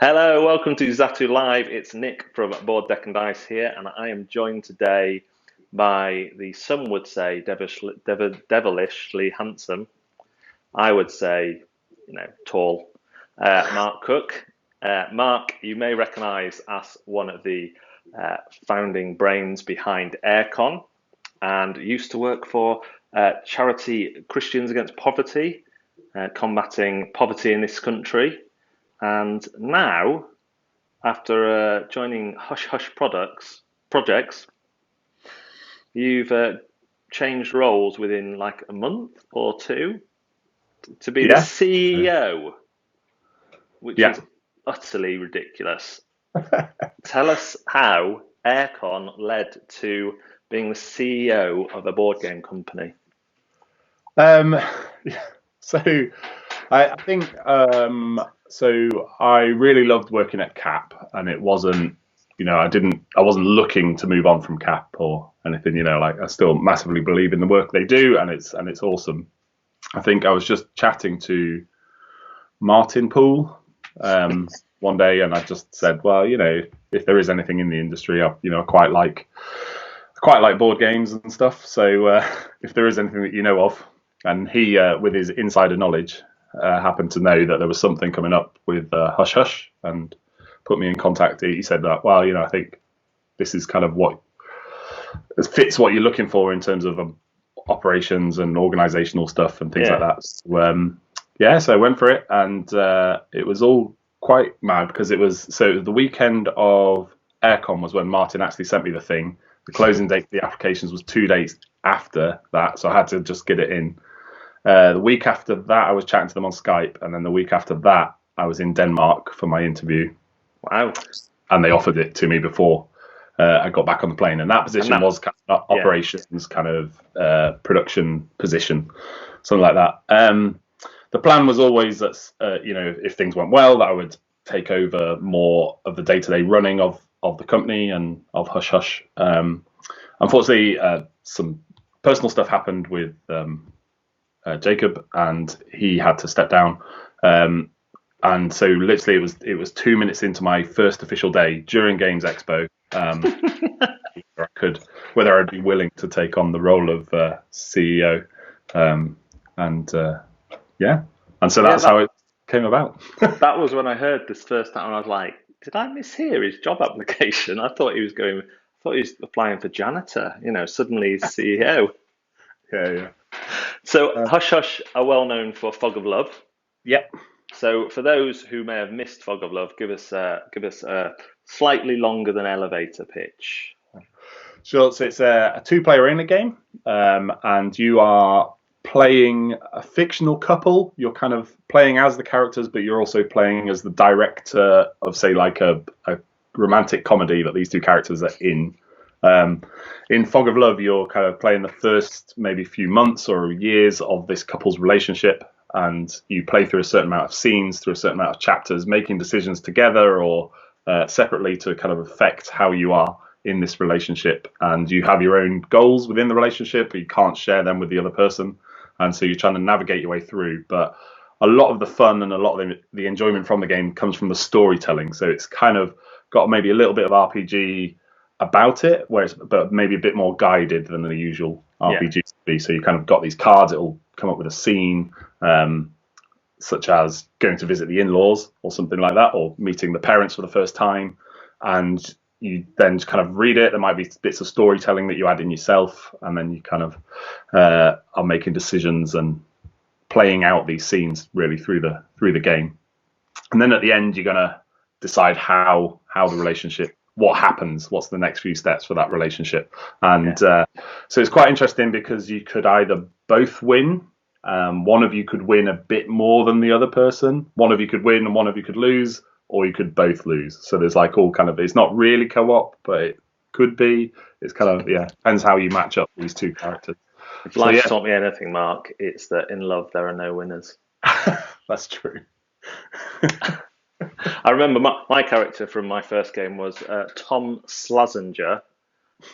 Hello, welcome to Zatu Live. It's Nick from Board Deck and Dice here, and I am joined today by some would say devilishly handsome, I would say, tall, Mark Cooke. Mark, you may recognise as one of the founding brains behind AireCon, and used to work for charity Christians Against Poverty, combating poverty in this country. And now, after joining Hush Hush projects, you've changed roles within like a month or two to be the Yeah, CEO, which yeah. is utterly ridiculous. Tell us how AireCon led to being the CEO of a board game company. Um, so I think so. I really loved working at CAP, and it wasn't, I wasn't looking to move on from CAP or anything. Like I still massively believe in the work they do, and it's awesome. I think I was just chatting to Martin Poole one day, and I just said, well, if there is anything in the industry, I quite like board games and stuff. So if there is anything that you know of, and he, with his insider knowledge, happened to know that there was something coming up with Hush Hush and put me in contact. He said that, well, I think this is kind of what fits what you're looking for in terms of operations and organizational stuff and things like Yeah. that. So I went for it, and it was all quite mad because it was the weekend of AireCon was when Martin actually sent me the thing. The closing date for the applications was 2 days after that, so I had to just get it in. The week after that, I was chatting to them on Skype, and then the week after that, I was in Denmark for my interview, Wow. and they offered it to me before I got back on the plane. And that position was kind of operations, kind of production position, something like that. The plan was always that, if things went well, that I would take over more of the day-to-day running of the company and of Hush Hush. Unfortunately, some personal stuff happened with Jacob, and he had to step down. And so literally it was 2 minutes into my first official day during Games Expo, whether I'd be willing to take on the role of CEO. And so that's how it came about. That was when I heard this first time, and I was like, "Did I mishear his job application? I thought he was applying for janitor. Suddenly he's CEO." Yeah. So Hush Hush are well known for Fog of Love. Yep. So for those who may have missed Fog of Love, give us a slightly longer than elevator pitch. Sure. So it's a two-player arena game, and you are playing a fictional couple. You're kind of playing as the characters, but you're also playing as the director of, say, like a romantic comedy that these two characters are in. In Fog of Love, you're kind of playing the first maybe few months or years of this couple's relationship, and you play through a certain amount of scenes, through a certain amount of chapters, making decisions together or separately to kind of affect how you are in this relationship. And you have your own goals within the relationship, but you can't share them with the other person. And so you're trying to navigate your way through. But a lot of the fun and a lot of the enjoyment from the game comes from the storytelling. So it's kind of got maybe a little bit of RPG about it, but maybe a bit more guided than the usual RPG would be. So you kind of got these cards, it'll come up with a scene, such as going to visit the in-laws or something like that, or meeting the parents for the first time. And you then kind of read it. There might be bits of storytelling that you add in yourself, and then you kind of are making decisions and playing out these scenes really through the game. And then at the end, you're gonna decide how the relationship, what happens, what's the next few steps for that relationship. And so it's quite interesting because you could either both win. One of you could win a bit more than the other person. One of you could win and one of you could lose, or you could both lose. So there's like all kind of, it's not really co-op, but it could be. It's kind of, depends how you match up these two characters. If life's taught me anything, Mark, it's that in love there are no winners. That's true. I remember my character from my first game was Tom Slazenger,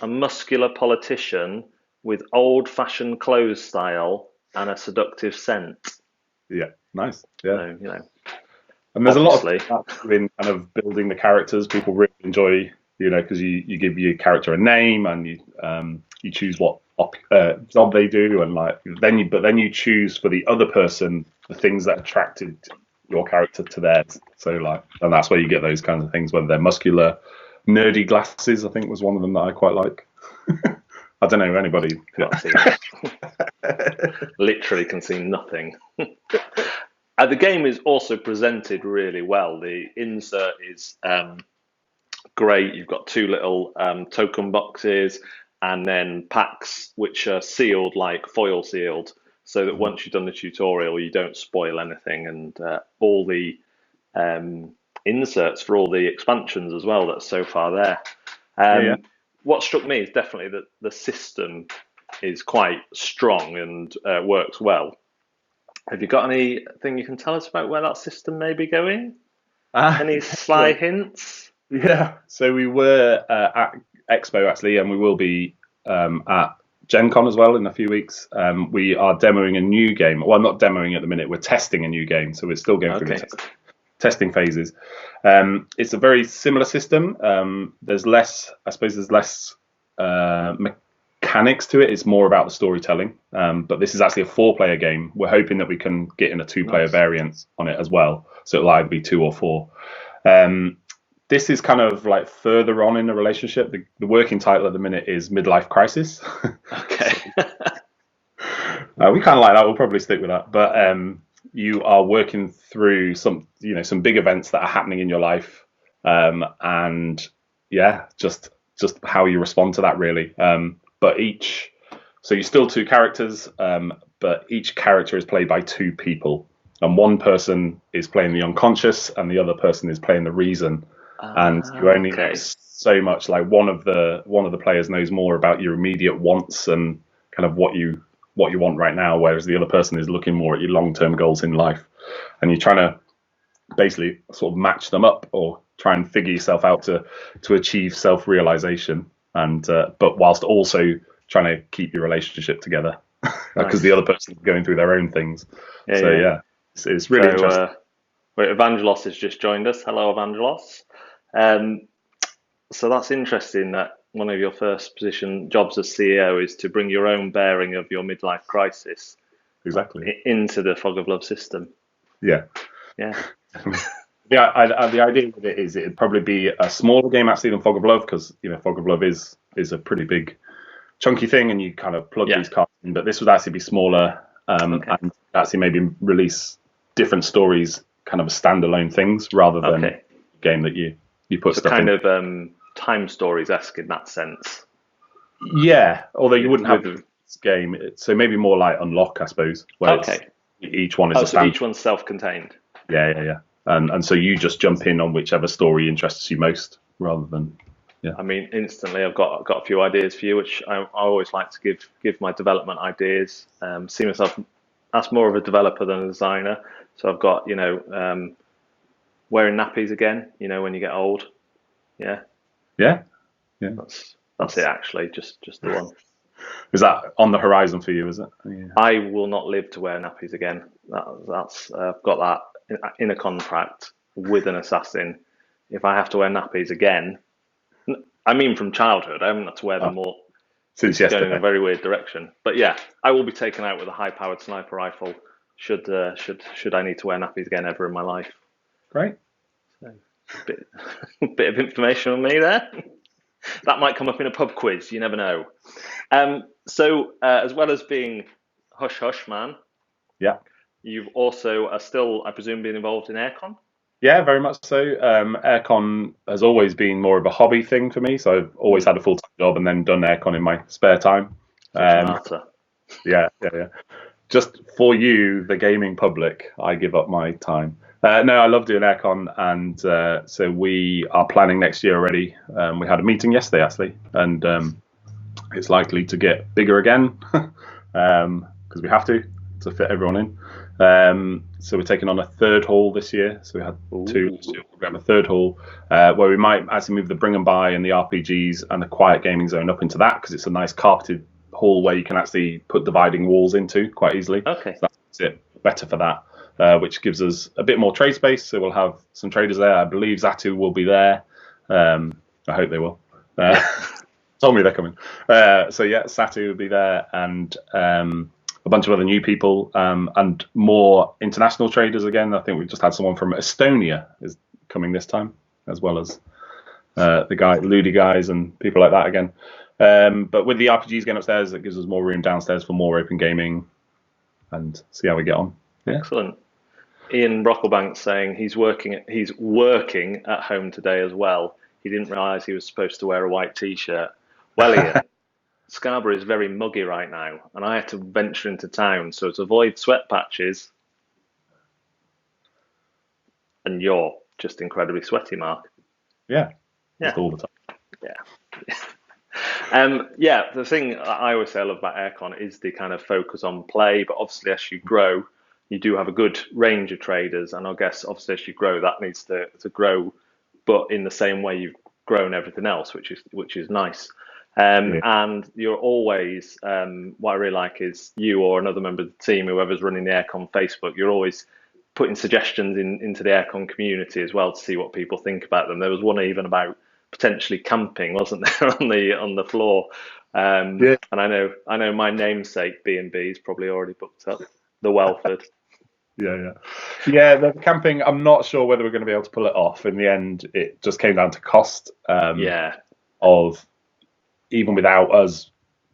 a muscular politician with old-fashioned clothes style and a seductive scent. Yeah, nice. Yeah. So, And there's obviously. a lot of in kind of building the characters. People really enjoy, because you give your character a name and you choose what job they do, and then you choose for the other person the things that attracted your character to theirs. So and that's where you get those kinds of things, whether they're muscular, nerdy glasses. I think was one of them that I quite like. I don't know anybody. Can't see literally can see nothing. The game is also presented really well. The insert is great. You've got two little token boxes and then packs which are sealed, like foil sealed, so that once you've done the tutorial, you don't spoil anything. And all the inserts for all the expansions as well that's so far there. Yeah. What struck me is definitely that the system is quite strong and works well. Have you got anything you can tell us about where that system may be going? Any sly hints? Yeah. So we were at Expo actually, and we will be at Gen Con as well in a few weeks. We are demoing a new game. Well, not demoing at the minute. We're testing a new game, so we're still going through the testing phases. It's a very similar system. There's less mechanics to it. It's more about the storytelling. But this is actually a 4-player game. We're hoping that we can get in a 2-player variant on it as well. So it'll either be 2 or 4. This is kind of like further on in the relationship. The working title at the minute is Midlife Crisis. Okay. We kind of like that. We'll probably stick with that. But you are working through some big events that are happening in your life, and just how you respond to that really. So you're still 2 characters, but each character is played by 2 people, and one person is playing the unconscious, and the other person is playing the reason. And you only know so much. Like one of the players knows more about your immediate wants and kind of what you want right now, whereas the other person is looking more at your long-term goals in life, and you're trying to basically sort of match them up or try and figure yourself out to achieve self-realization, and but whilst also trying to keep your relationship together because the other person is going through their own things. It's really interesting. Wait, Evangelos has just joined us. Hello, Evangelos. So that's interesting that one of your first jobs as CEO is to bring your own bearing of your midlife crisis into the Fog of Love system. Yeah. The idea with it is it'd probably be a smaller game actually than Fog of Love, because Fog of Love is a pretty big chunky thing, and you kind of plug these cards in. But this would actually be smaller, and actually maybe release different stories, kind of standalone things, rather than a game that you put stuff in. Kind of Time Stories-esque in that sense. Yeah, although you wouldn't have this game, so maybe more like Unlock, I suppose. Where each one is so each one's self-contained. Yeah. And so you just jump in on whichever story interests you most, rather than. Yeah. I mean, instantly, I've got a few ideas for you, which I always like to give my development ideas. See myself as more of a developer than a designer. So I've got wearing nappies again. When you get old. Yeah. That's it actually. Just the one. Is that on the horizon for you? Is it? Yeah. I will not live to wear nappies again. That's I've got that in a contract with an assassin. If I have to wear nappies again, I mean from childhood, I haven't had to wear them more since yesterday. Going in a very weird direction. But yeah, I will be taken out with a high-powered sniper rifle should I need to wear nappies again ever in my life. Great. So, bit of information on me there. That might come up in a pub quiz. You never know. So as well as being Hush Hush Man, you've also are still, I presume, being involved in AireCon. Yeah, very much so. AireCon has always been more of a hobby thing for me, so I've always had a full-time job and then done AireCon in my spare time. Yeah. Just for you, the gaming public, I give up my time. No, I love doing AireCon, and so we are planning next year already. We had a meeting yesterday, actually, and it's likely to get bigger again because we have to fit everyone in. So we're taking on a third hall this year. So we had two. We have a third hall where we might actually move the Bring 'em By and the RPGs and the quiet gaming zone up into that, because it's a nice carpeted hall where you can actually put dividing walls into quite easily. Okay. So that's it. Better for that. which gives us a bit more trade space. So we'll have some traders there. I believe Zatu will be there. I hope they will. Told me they're coming. So yeah, Zatu will be there, and a bunch of other new people, and more international traders again. I think we've just had someone from Estonia is coming this time, as well as the Ludi guys and people like that again. But with the RPGs getting upstairs, it gives us more room downstairs for more open gaming, and see how we get on. Yeah. Excellent. Ian Brocklebank saying he's working at home today as well. He didn't realise he was supposed to wear a white t-shirt. Well, Ian, Scarborough is very muggy right now, and I had to venture into town, so to avoid sweat patches, and you're just incredibly sweaty, Mark. Yeah. Just all the time. Yeah. The thing I always say I love about AireCon is the kind of focus on play, but obviously as you grow, you do have a good range of traders, and I guess obviously as you grow, that needs to grow, but in the same way you've grown everything else, which is nice. And you're always, what I really like is you or another member of the team, whoever's running the AireCon Facebook, you're always putting suggestions into the AireCon community as well to see what people think about them. There was one even about potentially camping, wasn't there, on the floor? And I know my namesake B&B is probably already booked up, the Welford. Yeah. The camping, I'm not sure whether we're going to be able to pull it off. In the end, it just came down to cost. Of even without us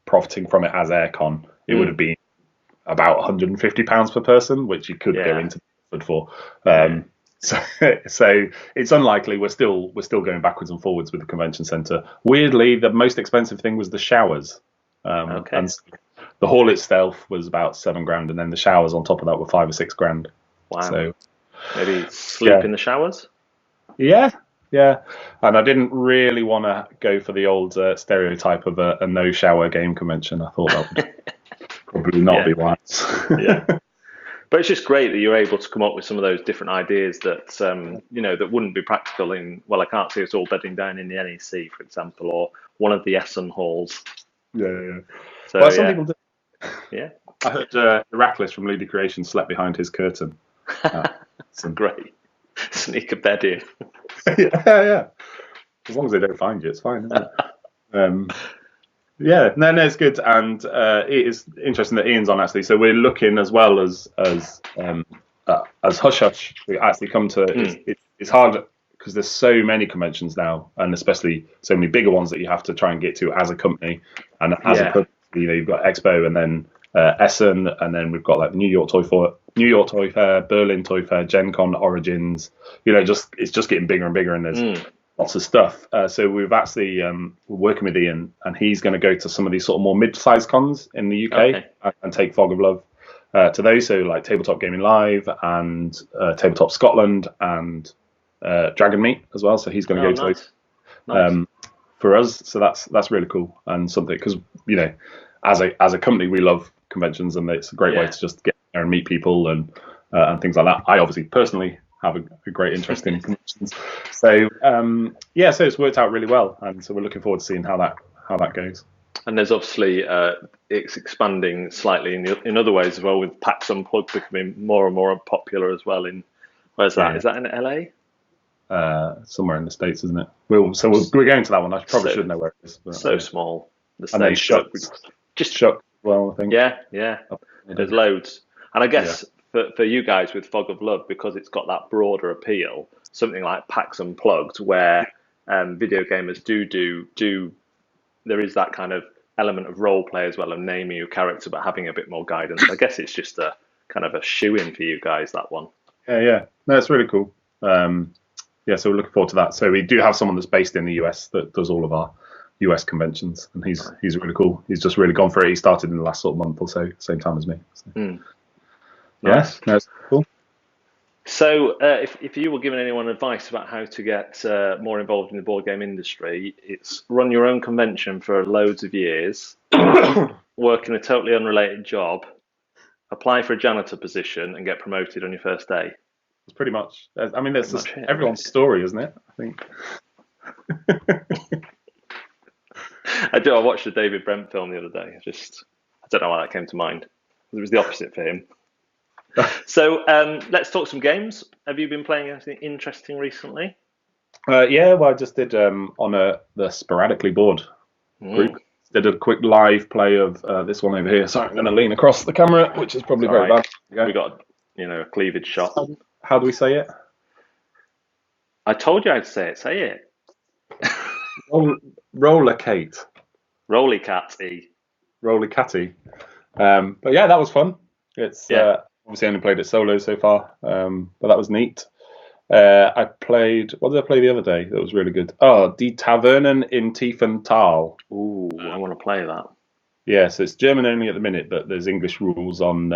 profiting from it as AireCon, it would have been about £150 per person, which you could go into for. So it's unlikely. We're still going backwards and forwards with the convention centre. Weirdly, the most expensive thing was the showers. And the hall itself was about £7,000, and then the showers on top of that were £5,000 or £6,000. Wow. So maybe sleep in the showers. Yeah. And I didn't really want to go for the old stereotype of a no shower game convention. I thought that would probably not be wise. But it's just great that you're able to come up with some of those different ideas that that wouldn't be practical in. Well, I can't see us all bedding down in the NEC, for example, or one of the Essen halls. Yeah. So, some people do. Yeah. I heard Heracles from Ludi Creation slept behind his curtain. Great. Sneak a bed in. Yeah. As long as they don't find you, it's fine, isn't it? No, it's good, and it is interesting that Ian's on actually. So we're looking as well as Hush Hush. We actually come to it's hard because there's so many conventions now, and especially so many bigger ones that you have to try and get to as a company, and as a company, you've got Expo, and then Essen, and then we've got like the New York Toy Fair, Berlin Toy Fair, Gen Con, Origins. It's just getting bigger and bigger, and there's lots of stuff. So we've actually we're working with Ian, and he's going to go to some of these sort of more mid-sized cons in the UK and take Fog of Love to those. So like Tabletop Gaming Live and Tabletop Scotland and Dragon Meet as well. So he's going to go to those for us. So that's really cool, and something because as a company we love conventions, and it's a great way to just get there and meet people and things like that. I obviously personally have a great interest in conventions, so so it's worked out really well, and so we're looking forward to seeing how that goes. And there's obviously it's expanding slightly in other ways as well, with PAX Unplugged becoming more and more popular as well. Where's that? Is that in LA? Somewhere in the States, isn't it? We're going to that one. I probably should know where it is. So small. The and then Shuck. Just Shuck as well, I think. Yeah. There's loads. And I guess for you guys with Fog of Love, because it's got that broader appeal, something like PAX Unplugged, where video gamers do there is that kind of element of role play as well, of naming your character, but having a bit more guidance. I guess it's just a kind of a shoe-in for you guys, that one. Yeah. No, it's really cool. So we're looking forward to that. So we do have someone that's based in the US that does all of our US conventions, and he's really cool. He's just really gone for it. He started in the last sort of month or so, same time as me. So. Nice. No, it's cool. So if you were giving anyone advice about how to get more involved in the board game industry, it's run your own convention for loads of years, work in a totally unrelated job, apply for a janitor position, and get promoted on your first day. It's pretty much. I mean, that's just everyone's story, isn't it? I think. I watched the David Brent film the other day. I don't know why that came to mind. It was the opposite for him. So let's talk some games. Have you been playing anything interesting recently? Yeah, well, I just did on the sporadically bored group. Mm, Did a quick live play of this one over here. Sorry, I'm going to lean across the camera, which is it's probably all very right. bad. We Yeah. got a cleavage shot. How do we say it? I told you I'd say it. Say it. Roll, roller Kate, Rolly cat e. roller catty. But yeah, that was fun. It's Yeah. obviously only played it solo so far, but that was neat. I played. What did I play the other day? That was really good. Oh, Die Tavernen in Tiefenthal. Ooh, I want to play that. Yeah, so it's German only at the minute, but there's English rules on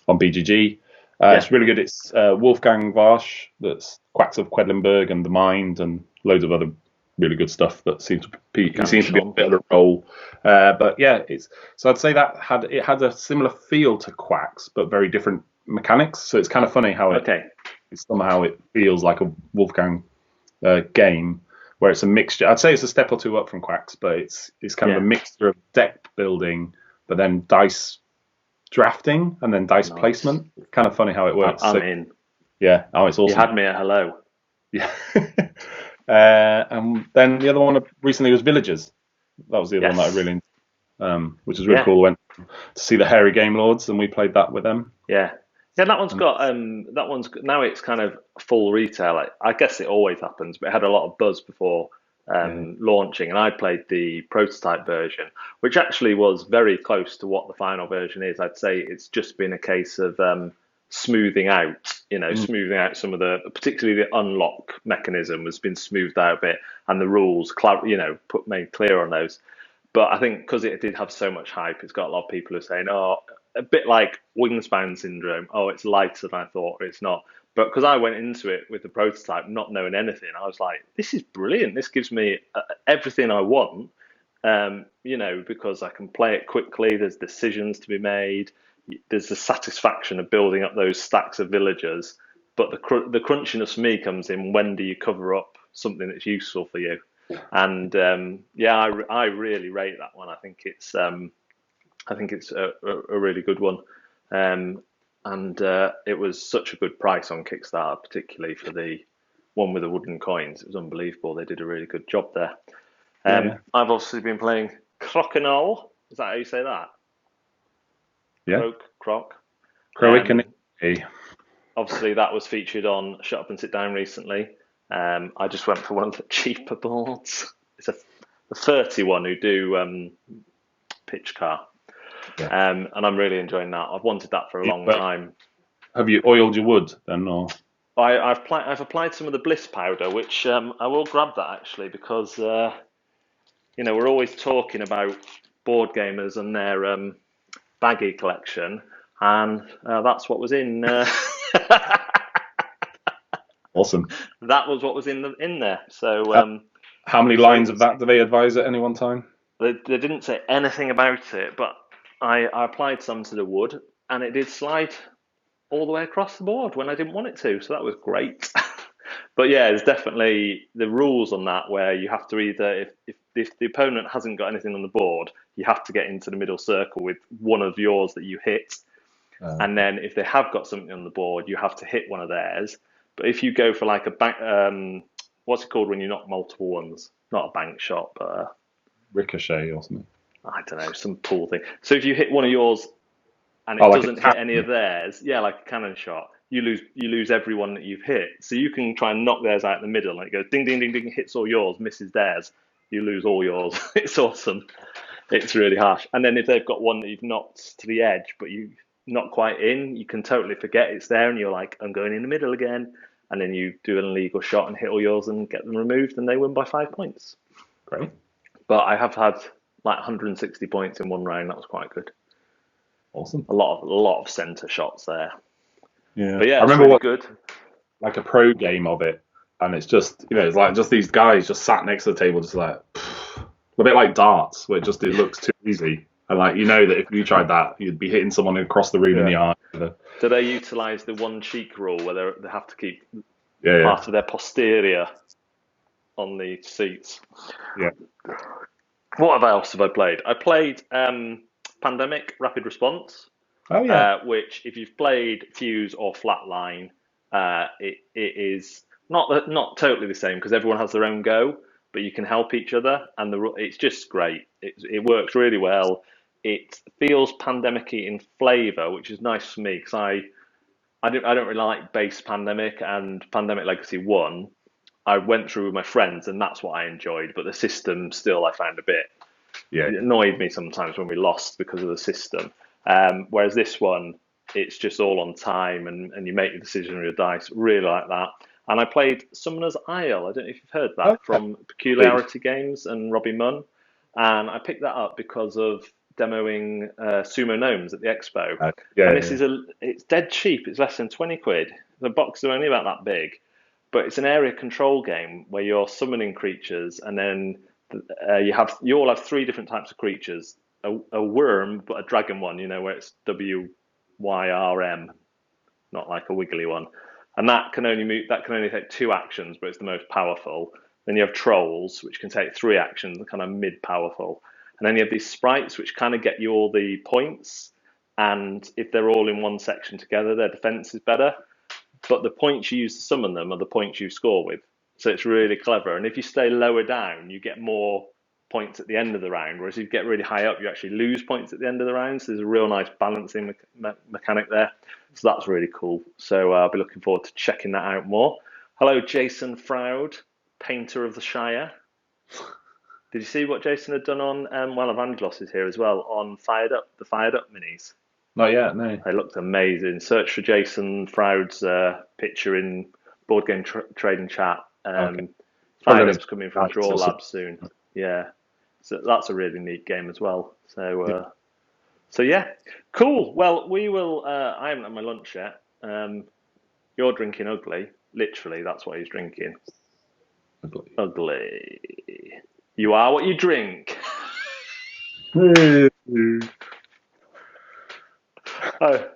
BGG. Yeah. It's really good. It's Wolfgang Warsch, that's Quacks of Quedlinburg and The Mind, and loads of other really good stuff that seems to be. He seems to be a bit of a role. But yeah, it's so I'd say that had a similar feel to Quacks, but very different mechanics. So it's kind of funny how Okay. somehow it feels like a Wolfgang game where it's a mixture. I'd say it's a step or two up from Quacks, but it's kind of a mixture of deck building, but then dice drafting and then dice placement. It's kind of funny how it works. I'm in. Yeah, oh, it's awesome. You had me at hello. Yeah. And then the other one recently was Villagers. That was the other one that I really, which was really cool. Went to see the Hairy Game Lords, and we played that with them. Yeah. Yeah, that one's got now it's kind of full retail. I guess it always happens, but it had a lot of buzz before launching, and I played the prototype version, which actually was very close to what the final version is. I'd say it's just been a case of smoothing out, smoothing out some of particularly the unlock mechanism has been smoothed out a bit, and the rules, made clear on those. But I think because it did have so much hype, it's got a lot of people who are saying, "Oh, a bit like Wingspan syndrome. Oh, it's lighter than I thought, or it's not." But because I went into it with the prototype not knowing anything, I was like, "This is brilliant. This gives me everything I want." Because I can play it quickly. There's decisions to be made. There's the satisfaction of building up those stacks of villagers. But the crunchiness for me comes in when do you cover up something that's useful for you. And I really rate that one. I think it's a really good one, and it was such a good price on Kickstarter, particularly for the one with the wooden coins. It was unbelievable. They did a really good job there. I've obviously been playing Crokinole. Is that how you say that? Yeah. Croc. Croak. Obviously, that was featured on Shut Up and Sit Down recently. I just went for one of the cheaper boards. It's a 30 who do pitch car. And I'm really enjoying that. I've wanted that for a long time. Have you oiled your wood then, or? I've applied some of the bliss powder, which I will grab that actually because we're always talking about board gamers and their baggy collection, and that's what was in. Awesome. That was what was in there. So how many lines of that do they advise at any one time? They didn't say anything about it, but I applied some to the wood, and it did slide all the way across the board when I didn't want it to. So that was great. But yeah, there's definitely the rules on that where you have to either, if the opponent hasn't got anything on the board, you have to get into the middle circle with one of yours that you hit. And then if they have got something on the board, you have to hit one of theirs. But if you go for like a bank, what's it called when you knock multiple ones? Not a bank shot, but ricochet or something. I don't know, some pool thing. So if you hit one of yours and it doesn't hit any of theirs, like a cannon shot, you lose every one that you've hit. So you can try and knock theirs out in the middle, and it goes ding ding ding ding, hits all yours, misses theirs, you lose all yours. It's awesome. It's really harsh. And then if they've got one that you've knocked to the edge, but you not quite in, you can totally forget it's there, and you're like, I'm going in the middle again. And then you do an illegal shot and hit all yours and get them removed, and they win by 5 points. Great. But I have had like 160 points in one round. That was quite good. Awesome. A lot of centre shots there. Yeah. But yeah, I remember really good. Like a pro game of it, and it's just it's like just these guys just sat next to the table, just like a bit like darts, where it looks too easy. And like that if you tried that, you'd be hitting someone across the room in the eye. Do they utilise the one cheek rule where they have to keep part of their posterior on the seats? Yeah. What else have I played? I played Pandemic Rapid Response. Oh yeah. which if you've played Fuse or Flatline, it is not totally the same because everyone has their own go, but you can help each other, and it's just great. It works really well. It feels pandemic-y in flavour, which is nice for me because I don't really like base Pandemic and Pandemic Legacy 1. I went through with my friends, and that's what I enjoyed. But the system still, I found a bit. Yeah. It annoyed me sometimes when we lost because of the system. Whereas this one, it's just all on time, and you make your decision with your dice. Really like that. And I played Summoner's Isle. I don't know if you've heard Oh that yeah. from Please. Peculiarity Games and Robbie Munn. And I picked that up because of demoing Sumo Gnomes at the expo. Yeah, And yeah, this yeah. it's dead cheap. It's less than 20 quid. The boxes are only about that big, but it's an area control game where you're summoning creatures, and then you all have three different types of creatures: a worm, but a dragon one. Where it's WYRM, not like a wiggly one. And that can only move. That can only take two actions, but it's the most powerful. Then you have trolls, which can take three actions, kind of mid-powerful. And then you have these sprites, which kind of get you all the points. And if they're all in one section together, their defense is better. But the points you use to summon them are the points you score with. So it's really clever. And if you stay lower down, you get more points at the end of the round. Whereas if you get really high up, you actually lose points at the end of the round. So there's a real nice balancing mechanic there. So that's really cool. So I'll be looking forward to checking that out more. Hello, Jason Froud, painter of the Shire. Did you see what Jason had done on, well, Evangelos is here as well, on the Fired Up minis? Not yet, no. They looked amazing. Search for Jason Froud's picture in Board Game Trading Chat. Okay. Fired Up's coming from Right, Draw Labs soon. Yeah, so that's a really neat game as well. So yeah, cool. Well, we will. I haven't had my lunch yet. You're drinking ugly. Literally, that's what he's drinking. Ugly. You are what you drink. I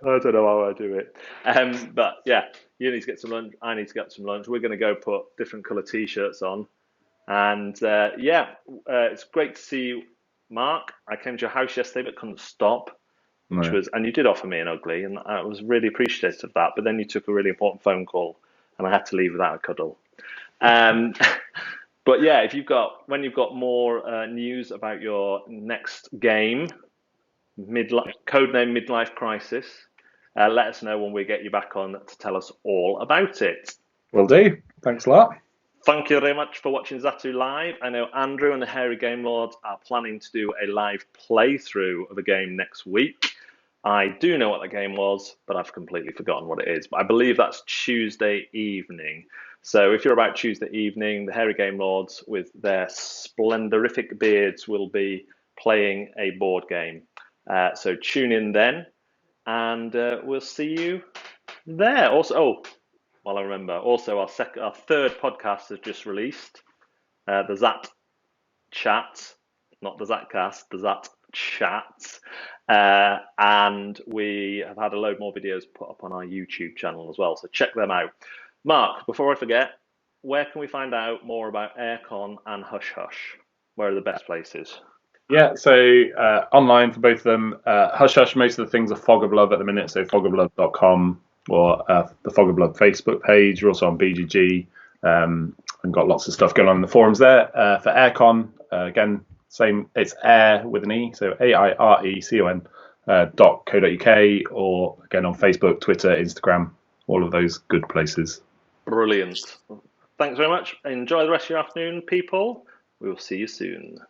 don't know how I do it. But yeah, you need to get some lunch. I need to get some lunch. We're going to go put different colour t-shirts on. And it's great to see you, Mark. I came to your house yesterday but couldn't stop, No. and you did offer me an ugly, and I was really appreciative of that. But then you took a really important phone call, and I had to leave without a cuddle. But yeah, when you've got more news about your next game, codename Midlife Crisis, let us know when we get you back on to tell us all about it. Will do. Thanks a lot. Thank you very much for watching Zatu Live. I know Andrew and the Hairy Game Lords are planning to do a live playthrough of a game next week. I do know what the game was, but I've completely forgotten what it is. But I believe that's Tuesday evening. So if you're about Tuesday evening, the Hairy Game Lords with their splendorific beards will be playing a board game. So tune in then, and we'll see you there. Also, while I remember, also our third podcast has just released, the Zat Chat, not the Zatcast, the Zat Chat, and we have had a load more videos put up on our YouTube channel as well. So check them out. Mark, before I forget, where can we find out more about AireCon and Hush Hush? Where are the best places? Yeah, so online for both of them. Hush Hush, most of the things are Fog of Love at the minute, so fogof.com or the Fog of Love Facebook page. We're also on BGG and got lots of stuff going on in the forums there. For AireCon, again, same, it's Air with an E, so AIRECON .co.uk, or again on Facebook, Twitter, Instagram, all of those good places. Brilliant. Thanks very much. Enjoy the rest of your afternoon, people. We will see you soon.